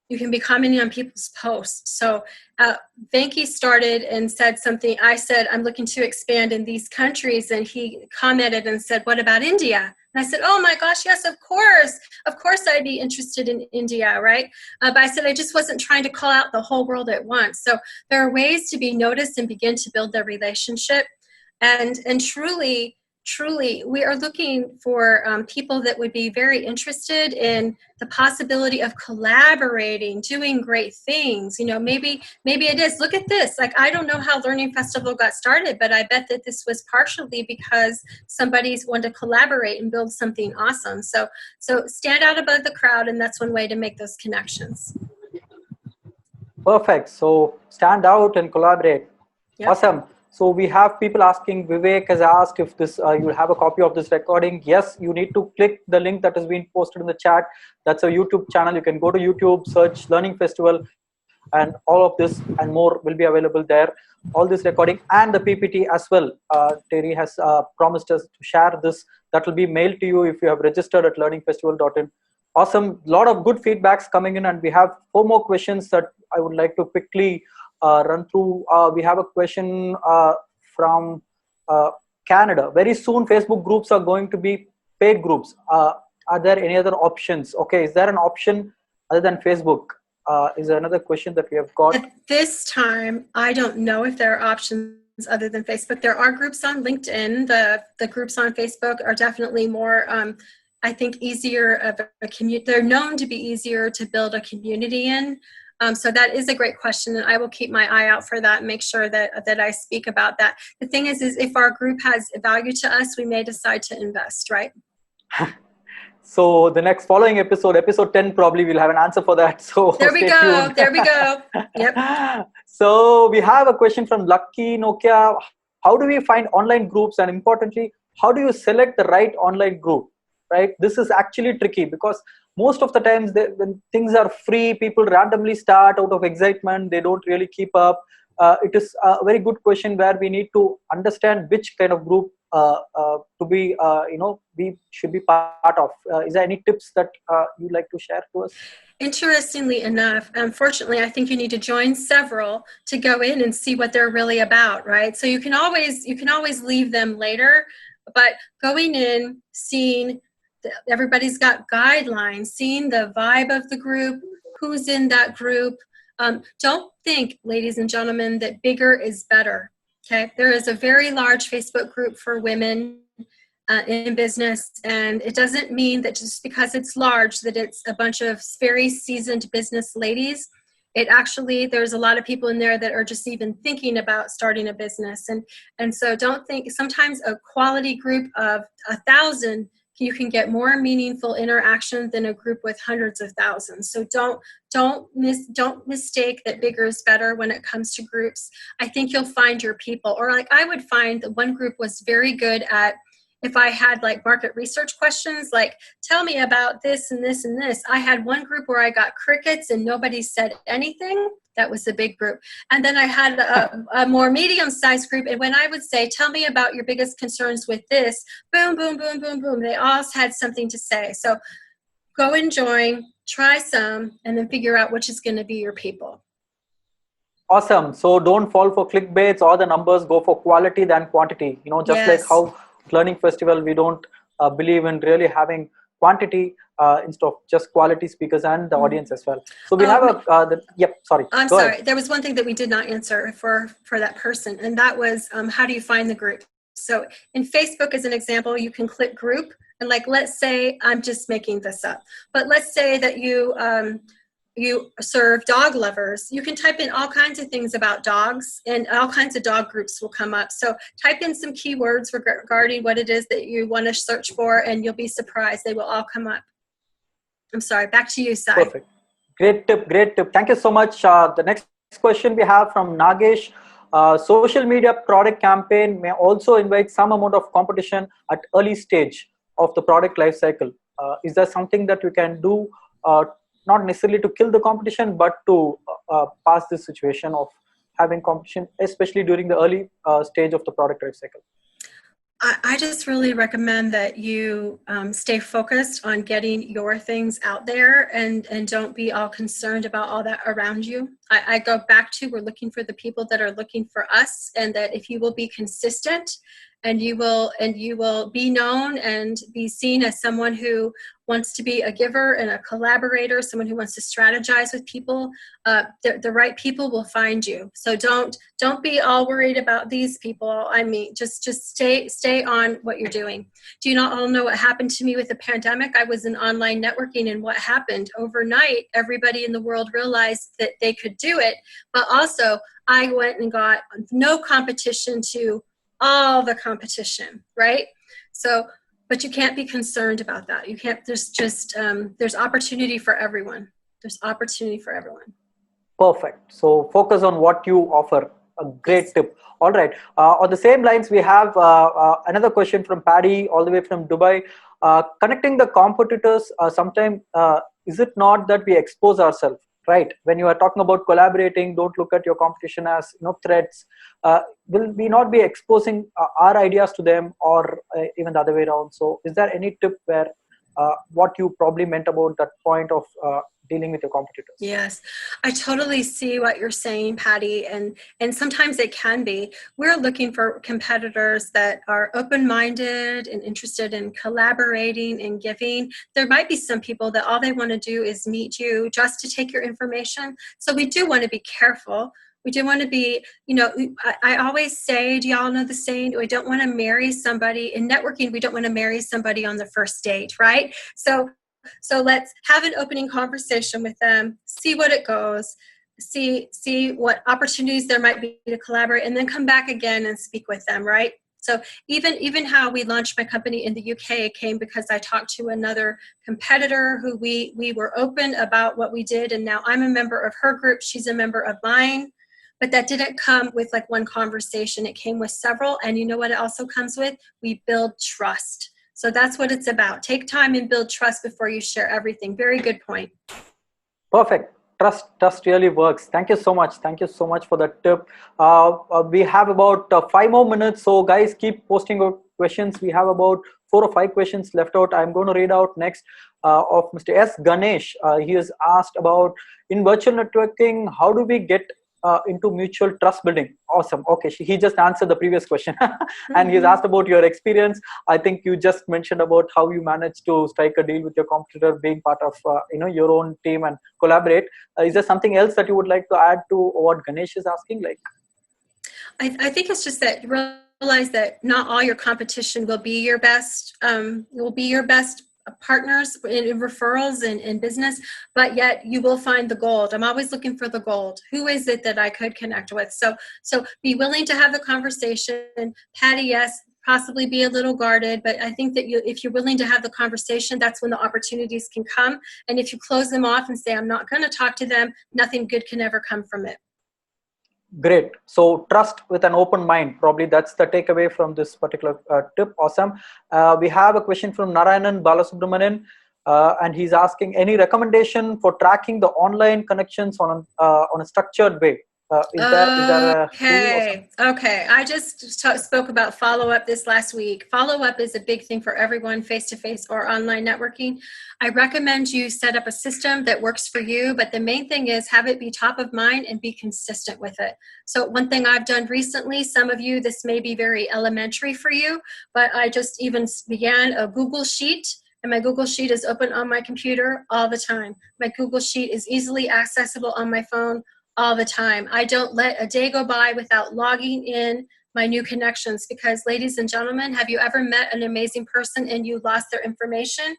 [SPEAKER 2] You can be commenting on people's posts. So Venki started and said something. I said, I'm looking to expand in these countries. And he commented and said, what about India? And I said, oh my gosh, yes, of course. Of course I'd be interested in India, right? But I said, I just wasn't trying to call out the whole world at once. So there are ways to be noticed and begin to build their relationship. And truly, we are looking for people that would be very interested in the possibility of collaborating, doing great things. Maybe it is. Look at this. Like, I don't know how Learning Festival got started, but I bet that this was partially because somebody's wanted to collaborate and build something awesome. So stand out above the crowd, and that's one way to make those connections.
[SPEAKER 1] Perfect. So stand out and collaborate.
[SPEAKER 2] Yep.
[SPEAKER 1] Awesome. So we have people asking, Vivek has asked if this you'll have a copy of this recording. Yes, you need to click the link that has been posted in the chat. That's a YouTube channel. You can go to YouTube, search Learning Festival, and all of this and more will be available there. All this recording and the PPT as well. Terry has promised us to share this. That will be mailed to you if you have registered at learningfestival.in. Awesome. A lot of good feedbacks coming in, and we have 4 more questions that I would like to quickly run through. We have a question from Canada. Very soon, Facebook groups are going to be paid groups. Are there any other options? Okay, is there an option other than Facebook? Is there another question that we have got?
[SPEAKER 2] At this time, I don't know if there are options other than Facebook. There are groups on LinkedIn. The groups on Facebook are definitely more, I think, easier of a community. They're known to be easier to build a community in. So that is a great question, and I will keep my eye out for that and make sure that I speak about that. The thing is if our group has value to us, we may decide to invest, right?
[SPEAKER 1] So the next following episode 10, probably we'll have an answer for that. So
[SPEAKER 2] there we go. There we go. Yep.
[SPEAKER 1] So we have a question from Lucky Nokia. How do we find online groups, and importantly, how do you select the right online group? Right? This is actually tricky because most of the times when things are free, people randomly start out of excitement. They don't really keep up. It is a very good question where we need to understand which kind of group to be, we should be part of. Is there any tips that you'd like to share to us?
[SPEAKER 2] Interestingly enough, unfortunately, I think you need to join several to go in and see what they're really about, right? So you can always leave them later, but going in, seeing everybody's got guidelines, seeing the vibe of the group, who's in that group. Don't think, ladies and gentlemen, that bigger is better. Okay, there is a very large Facebook group for women in business, and it doesn't mean that just because it's large that it's a bunch of very seasoned business ladies. It actually, there's a lot of people in there that are just even thinking about starting a business, and so don't think, sometimes a quality group of 1,000, you can get more meaningful interaction than a group with hundreds of thousands. So don't mistake that bigger is better when it comes to groups. I think you'll find your people, or like I would find that one group was very good at, if I had like market research questions, like tell me about this and this and this. I had one group where I got crickets and nobody said anything. That was the big group. And then I had a more medium-sized group. And when I would say, tell me about your biggest concerns with this, boom, boom, boom, boom, boom. They all had something to say. So go and join, try some, and then figure out which is going to be your people.
[SPEAKER 1] Awesome. So don't fall for clickbaits or the numbers, go for quality than quantity. Just
[SPEAKER 2] Yes.
[SPEAKER 1] like how Learning Festival, we don't believe in really having quantity instead of just quality speakers and the audience as well. So we have sorry.
[SPEAKER 2] I'm
[SPEAKER 1] Go
[SPEAKER 2] sorry.
[SPEAKER 1] ahead.
[SPEAKER 2] There was one thing that we did not answer for that person, and that was how do you find the group? So in Facebook, as an example, you can click group, and like, let's say, I'm just making this up, but let's say that you serve dog lovers. You can type in all kinds of things about dogs, and all kinds of dog groups will come up. So type in some keywords regarding what it is that you want to search for, and you'll be surprised. They will all come up. I'm sorry. Back to you, Sai.
[SPEAKER 1] Perfect. Great tip. Great tip. Thank you so much. The next question we have from Nagesh. Social media product campaign may also invite some amount of competition at early stage of the product life cycle. Is there something that you can do, not necessarily to kill the competition, but to pass this situation of having competition, especially during the early stage of the product life cycle?
[SPEAKER 2] I just really recommend that you stay focused on getting your things out there, and don't be all concerned about all that around you. I go back to, we're looking for the people that are looking for us, and that if you will be consistent, and you will be known and be seen as someone who wants to be a giver and a collaborator, someone who wants to strategize with people, the right people will find you. So don't be all worried about these people. I mean, just stay on what you're doing. Do you not all know what happened to me with the pandemic? I was in online networking, and what happened overnight, everybody in the world realized that they could do it, but also I went and got no competition to all the competition, right? So, but you can't be concerned about that. You can't, there's opportunity for everyone. There's opportunity for everyone.
[SPEAKER 1] Perfect. So focus on what you offer. A great tip. All right. On the same lines, we have another question from Paddy, all the way from Dubai. Connecting the competitors, sometimes is it not that we expose ourselves? Right. When you are talking about collaborating, don't look at your competition as threats. Will we not be exposing our ideas to them, or even the other way around? So, is there any tip where what you probably meant about that point of dealing with your competitors?
[SPEAKER 2] Yes, I totally see what you're saying, Patty, and sometimes it can be. We're looking for competitors that are open-minded and interested in collaborating and giving. There might be some people that all they want to do is meet you just to take your information. So we do want to be careful. We do want to be, I always say, do y'all know the saying? We don't want to marry somebody in networking. We don't want to marry somebody on the first date, right? So let's have an opening conversation with them, see what it goes, see what opportunities there might be to collaborate, and then come back again and speak with them, right? So even how we launched my company in the UK came because I talked to another competitor who we were open about what we did, and now I'm a member of her group, she's a member of mine. But that didn't come with like one conversation. It came with several. And you know what it also comes with? We build trust. So that's what it's about. Take time and build trust before you share everything. Very good point.
[SPEAKER 1] Perfect. Trust really works. Thank you so much. Thank you so much for that tip. We have about 5 more minutes. So guys, keep posting your questions. We have about 4 or 5 questions left out. I'm going to read out next of Mr. S. Ganesh. He has asked about, in virtual networking, how do we get into mutual trust building? Awesome. Okay, he just answered the previous question. And he's asked about your experience. I think you just mentioned about how you managed to strike a deal with your competitor, being part of your own team and collaborate. Is there something else that you would like to add to what Ganesh is asking?
[SPEAKER 2] I think it's just that you realize that not all your competition will be your best, partners in referrals and in business, but yet you will find the gold. I'm always looking for the gold. Who is it that I could connect with? So be willing to have the conversation. Patty, yes, possibly be a little guarded, but I think that if you're willing to have the conversation, that's when the opportunities can come. And if you close them off and say, I'm not going to talk to them, nothing good can ever come from it.
[SPEAKER 1] Great. So trust with an open mind. Probably that's the takeaway from this particular tip. Awesome. We have a question from Narayanan Balasubramanian, and he's asking any recommendation for tracking the online connections on a structured way. Is there a tool or something?
[SPEAKER 2] Okay. I just spoke about follow-up this last week. Follow-up is a big thing for everyone, face-to-face or online networking. I recommend you set up a system that works for you, but the main thing is have it be top of mind and be consistent with it. So one thing I've done recently, some of you, this may be very elementary for you, but I just even began a Google Sheet. And my Google Sheet is open on my computer all the time. My Google Sheet is easily accessible on my phone all the time. I don't let a day go by without logging in my new connections, because ladies and gentlemen, have you ever met an amazing person and you lost their information?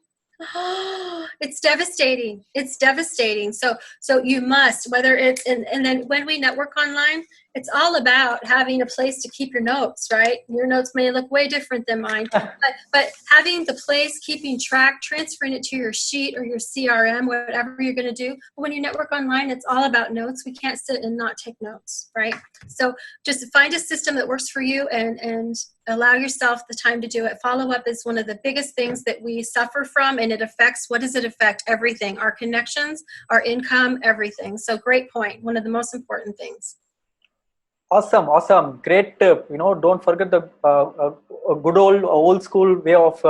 [SPEAKER 2] Oh, it's devastating. It's devastating. So you must, whether it's, and then when we network online, it's all about having a place to keep your notes, right? Your notes may look way different than mine, but having the place, keeping track, transferring it to your sheet or your CRM, whatever you're going to do. When you network online, it's all about notes. We can't sit and not take notes, right? So just find a system that works for you and allow yourself the time to do it. Follow-up is one of the biggest things that we suffer from, and it affects, what does it affect? Everything, our connections, our income, everything. So great point. One of the most important things.
[SPEAKER 1] Awesome. Great tip. Don't forget the good old school way of,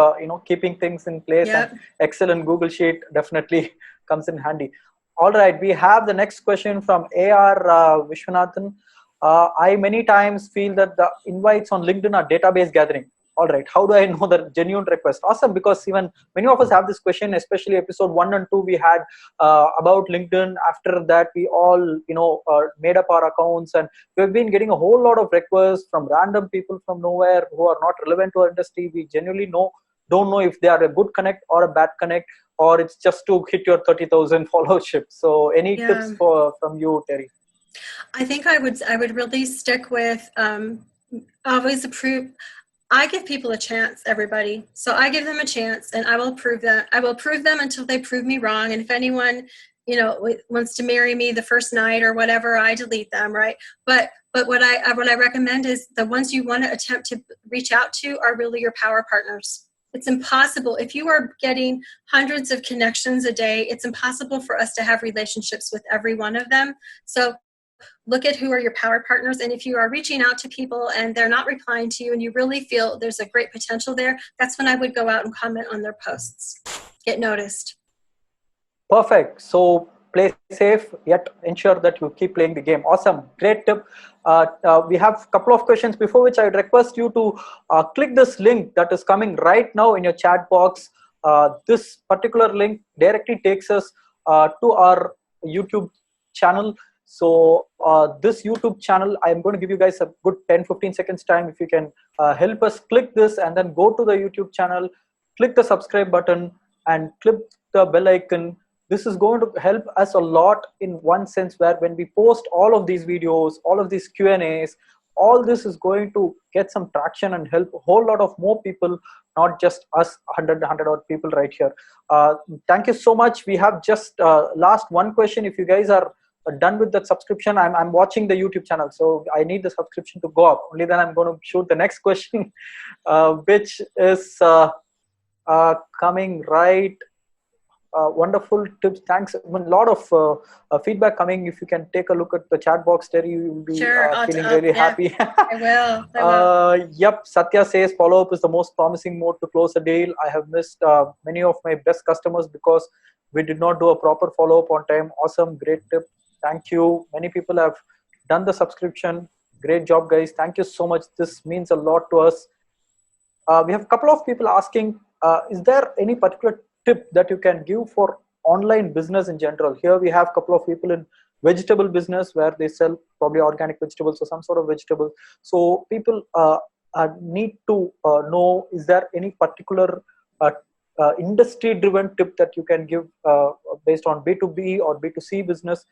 [SPEAKER 1] keeping things in place.
[SPEAKER 2] Yep.
[SPEAKER 1] And excellent Google Sheet definitely comes in handy. All right. We have the next question from AR Vishwanathan. I many times feel that the invites on LinkedIn are database gathering. All right, how do I know the genuine request? Awesome, because even many of us have this question, especially episode 1 and 2 we had about LinkedIn. After that, we all made up our accounts, and we've been getting a whole lot of requests from random people from nowhere who are not relevant to our industry. We genuinely don't know if they are a good connect or a bad connect, or it's just to hit your 30,000 followership. So any tips from you, Terry?
[SPEAKER 2] I think I would really stick with always approve. I give people a chance, everybody. So I give them a chance, and I will prove that. I will prove them until they prove me wrong. And if anyone, wants to marry me the first night or whatever, I delete them, right? But what I recommend is the ones you want to attempt to reach out to are really your power partners. It's impossible. If you are getting hundreds of connections a day, it's impossible for us to have relationships with every one of them. So look at who are your power partners. And if you are reaching out to people and they're not replying to you and you really feel there's a great potential there, that's when I would go out and comment on their posts. Get noticed.
[SPEAKER 1] Perfect. So play safe, yet ensure that you keep playing the game. Awesome. Great tip. We have a couple of questions, before which I would request you to click this link that is coming right now in your chat box. This particular link directly takes us to our YouTube channel. So this YouTube channel, I'm going to give you guys a good 10-15 seconds time. If you can help us click this and then go to the YouTube channel, click the subscribe button and click the bell icon. This is going to help us a lot in one sense, where when we post all of these videos, all of these Q&As, all this is going to get some traction and help a whole lot of more people, not just us 100 odd people right here. Thank you so much. We have just last one question. If you guys are done with that subscription, I'm watching the YouTube channel, so I need the subscription to go up. Only then I'm going to shoot the next question, which is coming right. Wonderful tips. Thanks. A lot of feedback coming. If you can take a look at the chat box, Terry, you will be feeling really happy.
[SPEAKER 2] I will.
[SPEAKER 1] Yep. Satya says follow-up is the most promising mode to close a deal. I have missed many of my best customers because we did not do a proper follow-up on time. Awesome. Great tip. Thank you. Many people have done the subscription. Great job, guys. Thank you so much. This means a lot to us. We have a couple of people asking, is there any particular tip that you can give for online business in general? Here we have a couple of people in vegetable business where they sell probably organic vegetables or some sort of vegetables. So people need to know, is there any particular industry driven tip that you can give based on B2B or B2C business?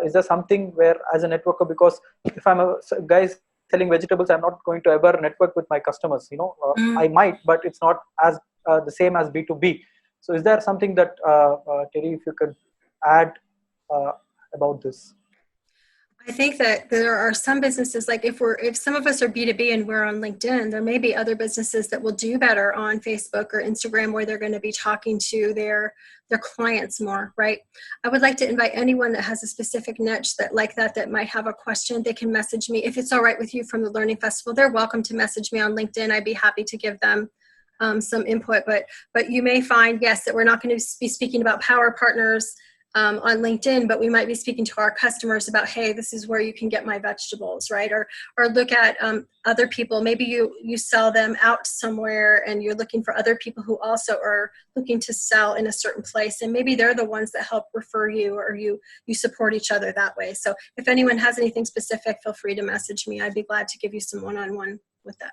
[SPEAKER 1] Is there something where as a networker, because if I'm a guy selling vegetables, I'm not going to ever network with my customers, I might, but it's not as the same as B2B. So is there something that Terry, if you could add about this?
[SPEAKER 2] I think that there are some businesses, like if some of us are B2B and we're on LinkedIn, there may be other businesses that will do better on Facebook or Instagram, where they're going to be talking to their clients more, right? I would like to invite anyone that has a specific niche that might have a question. They can message me. If it's all right with you from the Learning Festival, they're welcome to message me on LinkedIn. I'd be happy to give them some input, but you may find, yes, that we're not going to be speaking about power partners on LinkedIn, but we might be speaking to our customers about, hey, this is where you can get my vegetables, right? Or look at other people. Maybe you sell them out somewhere and you're looking for other people who also are looking to sell in a certain place. And maybe they're the ones that help refer you, or you support each other that way. So if anyone has anything specific, feel free to message me. I'd be glad to give you some one-on-one with that.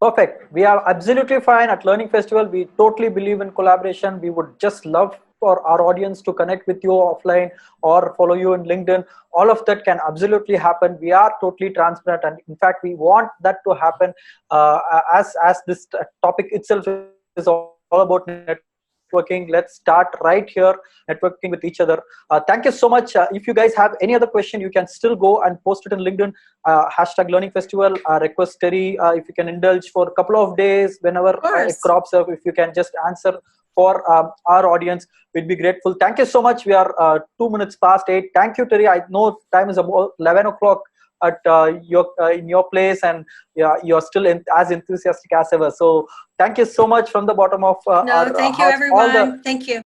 [SPEAKER 1] Perfect. We are absolutely fine at Learning Festival. We totally believe in collaboration. We would just love for our audience to connect with you offline or follow you in LinkedIn. All of that can absolutely happen. We are totally transparent, and in fact, we want that to happen. As this topic itself is all about networking, let's start right here, networking with each other. Thank you so much. If you guys have any other question, you can still go and post it in LinkedIn. Hashtag Learning Festival. Request Terry, if you can indulge for a couple of days whenever it crops up, if you can just answer for our audience, we'd be grateful. Thank you so much. We are 2 minutes past 8. Thank you, Terry. I know time is about 11 o'clock at in your place, and you're still as enthusiastic as ever. So thank you so much from the bottom of our
[SPEAKER 2] thank you,
[SPEAKER 1] hearts.
[SPEAKER 2] everyone. Thank you.